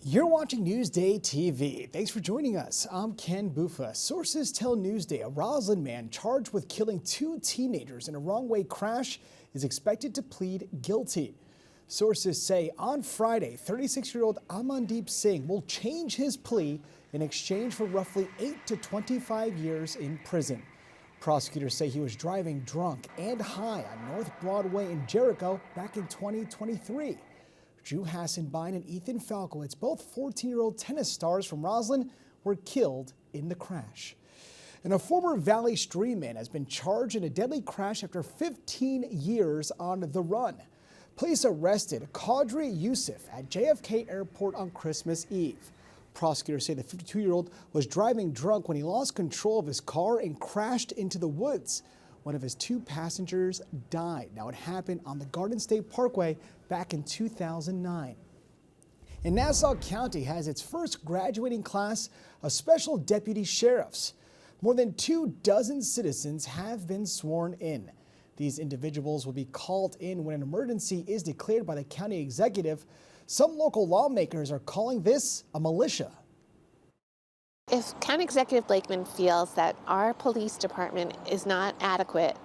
You're watching Newsday TV. Thanks for joining us. I'm Ken Bufa. Sources tell Newsday a Roslyn man charged with killing two teenagers in a wrong-way crash is expected to plead guilty. Sources say on Friday, 36-year-old Amandeep Singh will change his plea in exchange for roughly 8 to 25 years in prison. Prosecutors say he was driving drunk and high on North Broadway in Jericho back in 2023. Drew Hassenbein and Ethan Falkowitz, both 14-year-old tennis stars from Roslyn, were killed in the crash. And a former Valley Stream man has been charged in a deadly crash after 15 years on the run. Police arrested Qadri Yusuf at JFK Airport on Christmas Eve. Prosecutors say the 52-year-old was driving drunk when he lost control of his car and crashed into the woods. One of his two passengers died. Now, it happened on the Garden State Parkway back in 2009. And Nassau County has its first graduating class of special deputy sheriffs. More than 24 citizens have been sworn in. These individuals will be called in when an emergency is declared by the county executive. Some local lawmakers are calling this a militia. If County Executive Blakeman feels that our police department is not adequate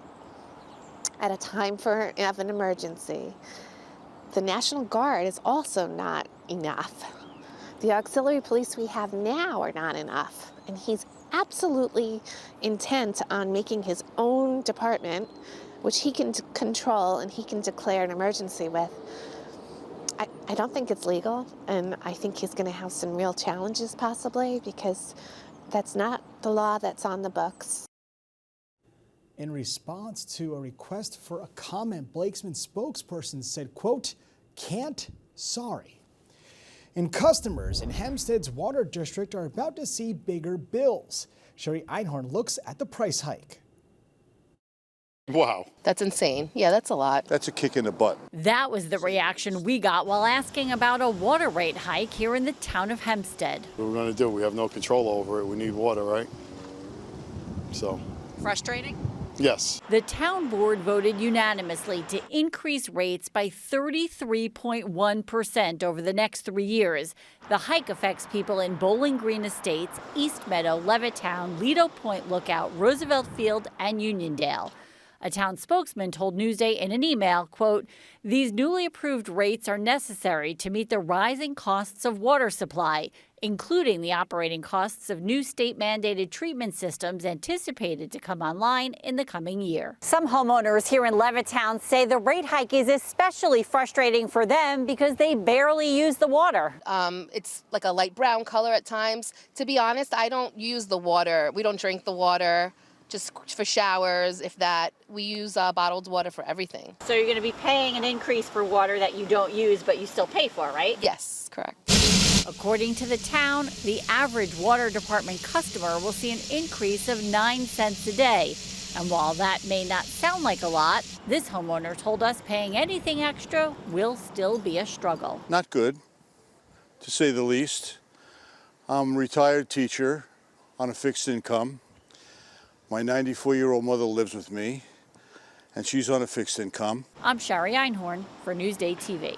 at a time of an emergency, the National Guard is also not enough. The auxiliary police we have now are not enough, and he's absolutely intent on making his own department, which he can control and he can declare an emergency with. I don't think it's legal, and I think he's going to have some real challenges possibly because that's not the law that's on the books. In response to a request for a comment, Blakeman's spokesperson said, quote, "Can't, sorry." And customers in Hempstead's water district are about to see bigger bills. Sherry Einhorn looks at the price hike. Wow. That's insane. Yeah, that's a lot. That's a kick in the butt. That was the reaction we got while asking about a water rate hike here in the town of Hempstead. What we're going to do, we have no control over it. We need water, right? So. Frustrating? Yes. The town board voted unanimously to increase rates by 33.1% over the next 3 years. The hike affects people in Bowling Green Estates, East Meadow, Levittown, Lido Point Lookout, Roosevelt Field, and Uniondale. A town spokesman told Newsday in an email, quote, "These newly approved rates are necessary to meet the rising costs of water supply, including the operating costs of new state-mandated treatment systems anticipated to come online in the coming year." Some homeowners here in Levittown say the rate hike is especially frustrating for them because they barely use the water. It's like a light brown color at times. To be honest, I don't use the water. We don't drink the water. Just for showers, if that. We use bottled water for everything. So you're going to be paying an increase for water that you don't use, but you still pay for, right? Yes, correct. According to the town, the average water department customer will see an increase of 9 cents a day. And while that may not sound like a lot, this homeowner told us paying anything extra will still be a struggle. Not good, to say the least. I'm a retired teacher on a fixed income. My 94-year-old mother lives with me, and she's on a fixed income. I'm Sherry Einhorn for Newsday TV.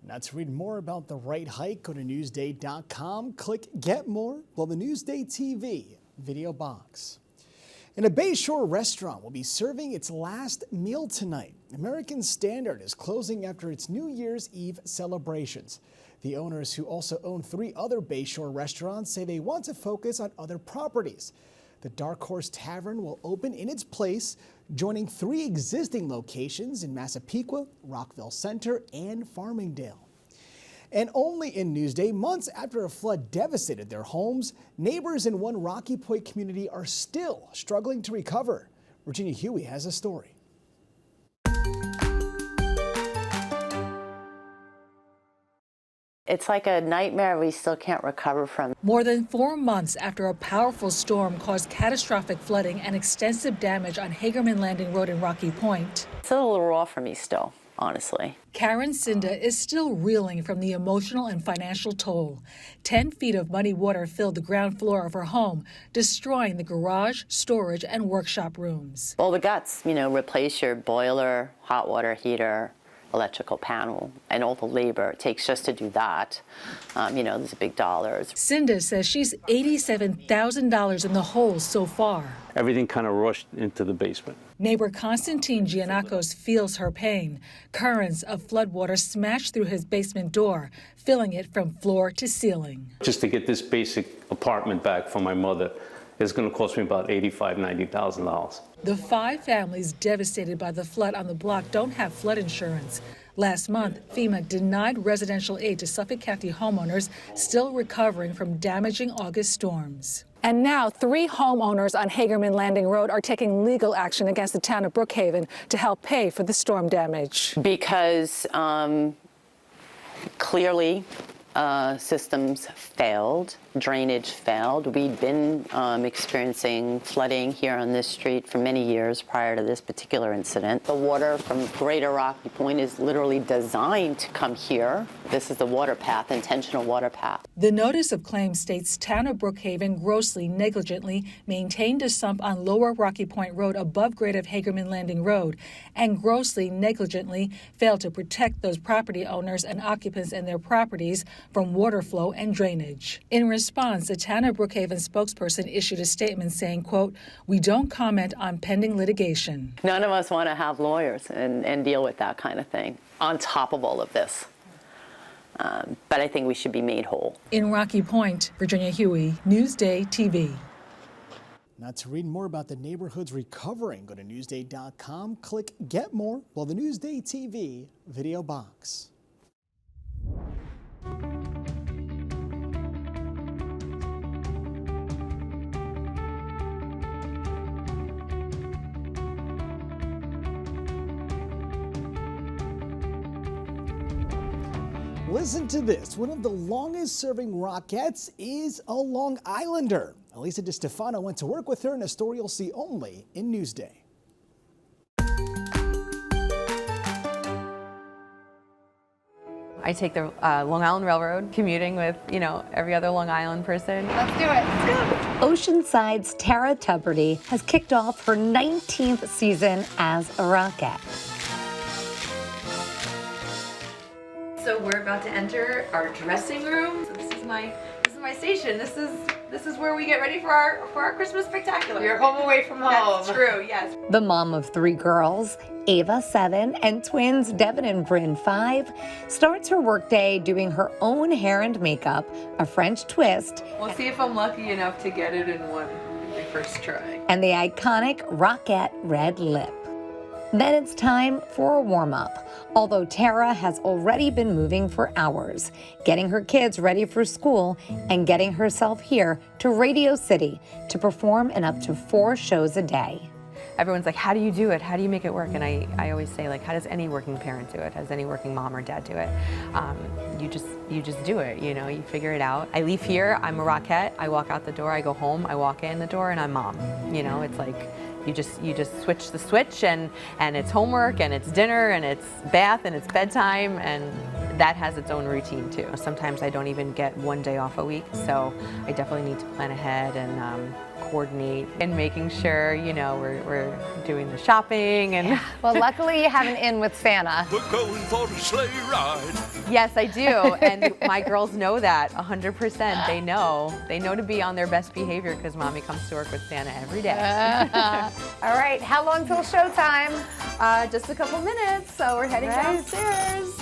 Now, to read more about the rate hike, go to Newsday.com, click Get More, below the Newsday TV video box. And a Bayshore restaurant will be serving its last meal tonight. American Standard is closing after its New Year's Eve celebrations. The owners, who also own 3 other Bayshore restaurants, say they want to focus on other properties. The Dark Horse Tavern will open in its place, joining 3 existing locations in Massapequa, Rockville Center, and Farmingdale. And only in Newsday, months after a flood devastated their homes, neighbors in one Rocky Point community are still struggling to recover. Virginia Huey has a story. It's like a nightmare we still can't recover from. More than 4 months after a powerful storm caused catastrophic flooding and extensive damage on Hagerman Landing Road in Rocky Point. It's a little raw for me still, honestly. Karen Cinda is still reeling from the emotional and financial toll. 10 feet of muddy water filled the ground floor of her home, destroying the garage, storage, and workshop rooms. Well, the guts, replace your boiler, hot water heater, electrical panel and all the labor it takes just to do that. There's big dollars. Cinda says she's $87,000 in the hole so far. Everything kind of rushed into the basement. Neighbor Constantine Giannakos feels her pain. Currents of floodwater smashed through his basement door, filling it from floor to ceiling. Just to get this basic apartment back for my mother is going to cost me about $85,000, $90,000. The 5 families devastated by the flood on the block don't have flood insurance. Last month, FEMA denied residential aid to Suffolk County homeowners still recovering from damaging August storms. And now 3 homeowners on Hagerman Landing Road are taking legal action against the town of Brookhaven to help pay for the storm damage. Because clearly systems failed, drainage failed. We'd been experiencing flooding here on this street for many years prior to this particular incident. The water from Greater Rocky Point is literally designed to come here. This is the water path, intentional water path. The notice of claim states town of Brookhaven grossly negligently maintained a sump on Lower Rocky Point Road above grade of Hagerman Landing Road and grossly negligently failed to protect those property owners and occupants and their properties from water flow and drainage. In response, the town of Brookhaven spokesperson issued a statement saying, quote, "We don't comment on pending litigation." None of us want to have lawyers and deal with that kind of thing on top of all of this. But I think we should be made whole. In Rocky Point, Virginia Huey, Newsday TV. Now, to read more about the neighborhoods recovering, go to Newsday.com, click Get More, while the Newsday TV video box. Listen to this. One of the longest serving Rockettes is a Long Islander. Elisa DiStefano went to work with her in a story you'll see only in Newsday. I take the Long Island Railroad, commuting with, every other Long Island person. Let's do it. Let's go. Oceanside's Tara Tuberty has kicked off her 19th season as a Rockette. So we're about to enter our dressing room. So this is my station. This is where we get ready for our Christmas spectacular. You're home away from home. That's true, yes. The mom of 3 girls, Ava 7, and twins Devin and Bryn 5, starts her workday doing her own hair and makeup, a French twist. We'll see if I'm lucky enough to get it in my first try. And the iconic Rockette red lip. Then it's time for a warm-up. Although Tara has already been moving for hours, getting her kids ready for school and getting herself here to Radio City to perform in up to 4 shows a day. Everyone's like, how do you do it? How do you make it work? And I always say, like, how does any working parent do it? How does any working mom or dad do it? You just do it, you figure it out. I leave here, I'm a Rockette, I walk out the door, I go home, I walk in the door, and I'm mom. It's like, you just switch the switch, and it's homework, and it's dinner, and it's bath, and it's bedtime, and that has its own routine too. Sometimes I don't even get 1 day off a week, so I definitely need to plan ahead and coordinate and making sure, we're doing the shopping and. Well, luckily you have an in with Santa. We're going for a sleigh ride. Yes, I do, and my girls know that 100%. They know to be on their best behavior because mommy comes to work with Santa every day. All right, how long till showtime? Just a couple minutes, so we're heading downstairs.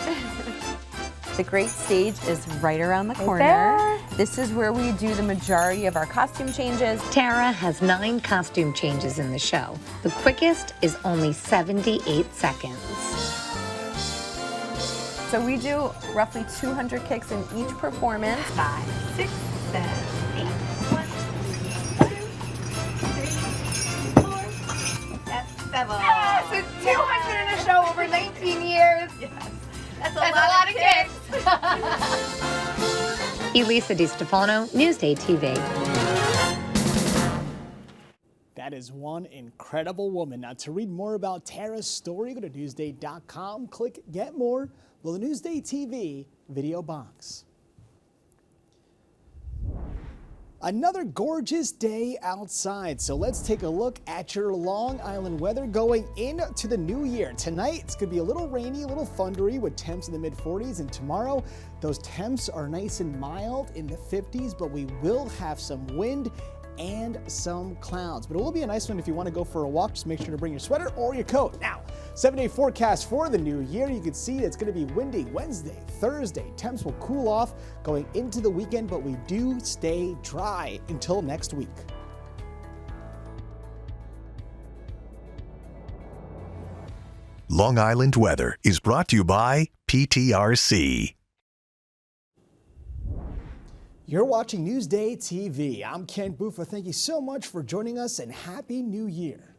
The great stage is right around the corner. This is where we do the majority of our costume changes. Tara has 9 costume changes in the show. The quickest is only 78 seconds. So we do roughly 200 kicks in each performance. 5, 6, 7, 8. 1, 2, 3, 4. That's 7. Yes, it's 200 in a show over 19 years. Yes. That's a lot of kicks. Elisa DiStefano, Newsday TV. That is one incredible woman. Now, to read more about Tara's story, go to Newsday.com, click Get More, well, the Newsday TV video box. Another gorgeous day outside, so let's take a look at your Long Island weather going into the new year. Tonight, it's going to be a little rainy, a little thundery with temps in the mid-40s, and tomorrow, those temps are nice and mild in the 50s, but we will have some wind and some clouds. But it will be a nice one if you want to go for a walk. Just make sure to bring your sweater or your coat. Now, 7-day forecast for the new year. You can see it's going to be windy Wednesday, Thursday. Temps will cool off going into the weekend, but we do stay dry until next week. Long Island weather is brought to you by PTRC. You're watching Newsday TV. I'm Ken Buffa. Thank you so much for joining us and Happy New Year.